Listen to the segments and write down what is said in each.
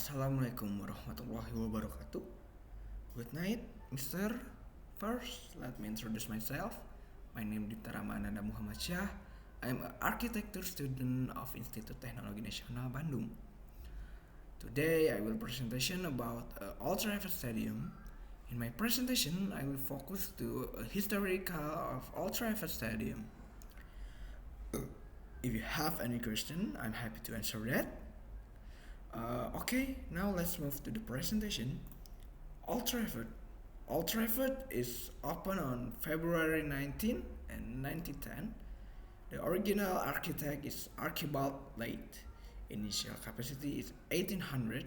Assalamualaikum warahmatullahi wabarakatuh. Good night, Mister. First, let me introduce myself. My name is Dita Ramananda Muhammad Syah. I am an architecture student of Institut Teknologi Nasional Bandung. Today, I will presentation about Old Trafford Stadium. In my presentation, I will focus to a historical of Old Trafford Stadium. If you have any question, I'm happy to answer that. Okay, now let's move to the presentation. Old Trafford. Old Trafford is opened on February 19 and 1910. The original architect is Archibald Leigh. Initial capacity is 1800.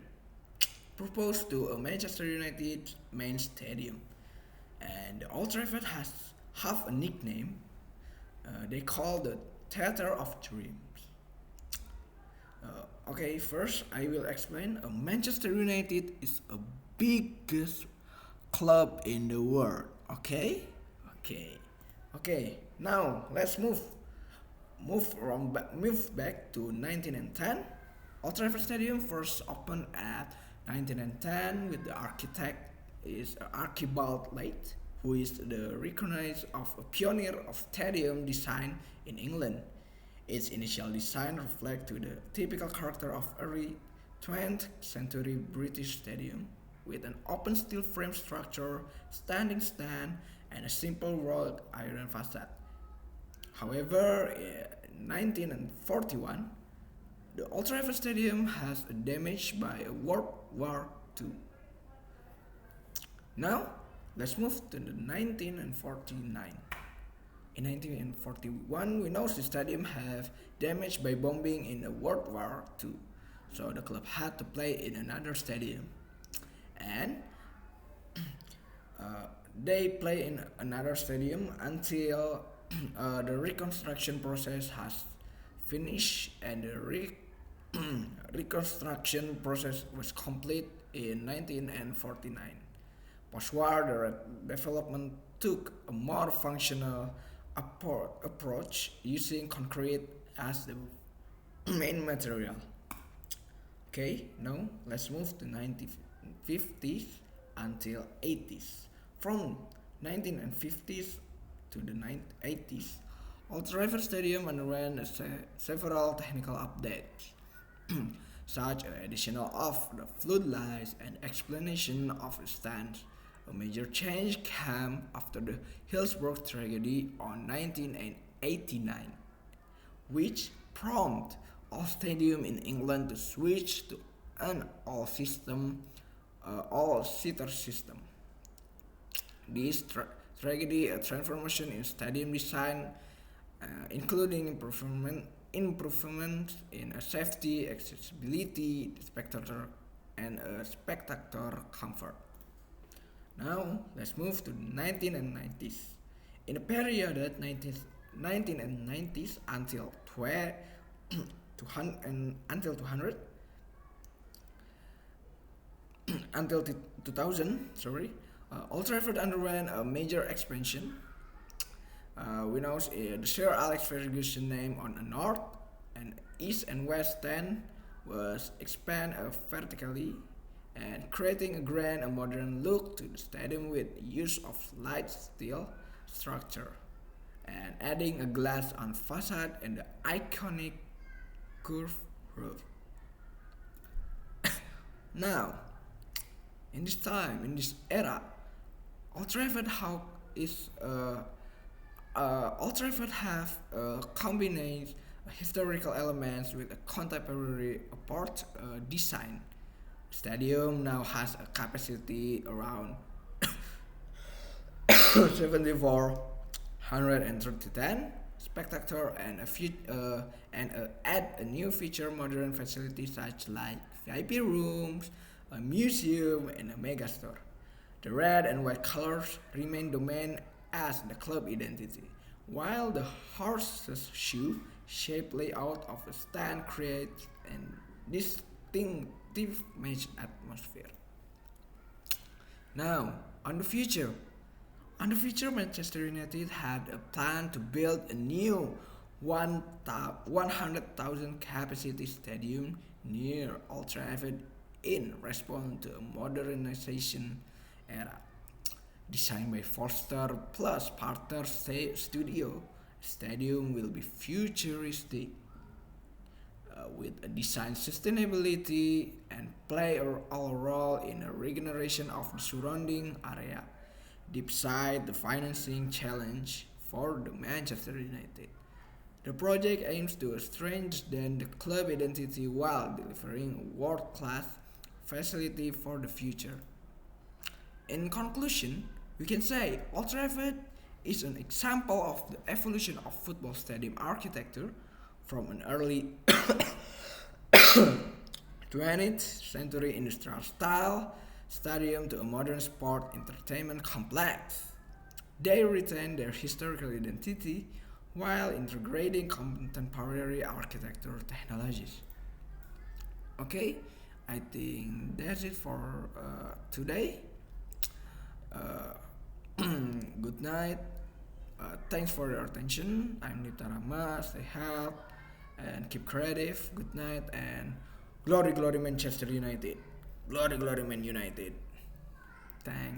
Proposed to a Manchester United main stadium. And the Old Trafford has have a nickname. They call the Theater of Dreams. Okay, first I will explain. Manchester United is a biggest club in the world. Okay, okay. Now let's move back to 1910. Old Trafford Stadium first opened at 1910 with the architect is Archibald Leigh, who is the recognized of a pioneer of stadium design in England. Its initial design reflects to the typical character of early 20th century British stadium, with an open steel frame structure, standing stand, and a simple wrought iron facade. However, in 1941, the Old Trafford Stadium has damaged by World War II. Now, let's move to the 1949. In 1941, we know the stadium have damaged by bombing in the World War II, so the club had to play in another stadium, and they play in another stadium until the reconstruction process has finished, and the reconstruction process was complete in 1949. Post-war, the development took a more functional approach using concrete as the main material. Okay, now let's move to 1950s until 80s. From 1950s to the 80s, Old Trafford Stadium underwent several technical updates, such as additional of the floodlights and explanation of the stands. A major change came after the Hillsborough tragedy on 1989, which prompted all stadiums in England to switch to an all-seater system. This tragedy a transformation in stadium design, including improvement in safety, accessibility, spectator comfort. Now let's move to the 1990s. In the period that 1990s until 200 until 2000, Old Trafford underwent a major expansion. We know the Sir Alex Ferguson name on the north and east and west stand was expanded vertically and creating a grand and modern look to the stadium with use of light steel structure and adding a glass on facade and the iconic curved roof. Now, in this era, Old Trafford Old Trafford have combined historical elements with a contemporary art design. Stadium now has a capacity around 7,430 spectator and add a new feature modern facilities such like VIP rooms, a museum, and a megastore. The red and white colors remain domain as the club identity, while the horseshoe shape layout of the stand creates a distinctive match atmosphere. Now, on the future, Manchester United had a plan to build a new 100,000 capacity stadium near Old Trafford in response to a modernization era. Designed by Forster plus Partner Studio, Stadium will be futuristic with a design sustainability and play a role in a regeneration of the surrounding area. Despite the financing challenge for the Manchester United, the project aims to strengthen the club identity while delivering world-class facility for the future. In conclusion, we can say Old Trafford is an example of the evolution of football stadium architecture from an early 20th century industrial style stadium to a modern sport entertainment complex. They retain their historical identity while integrating contemporary architecture technologies. Okay, I think that's it for today. Uh, Good night. Thanks for your attention. I'm Nita Rama. Stay healthy and keep creative. Good night and glory, glory Manchester United. Glory, glory Man United. Thanks.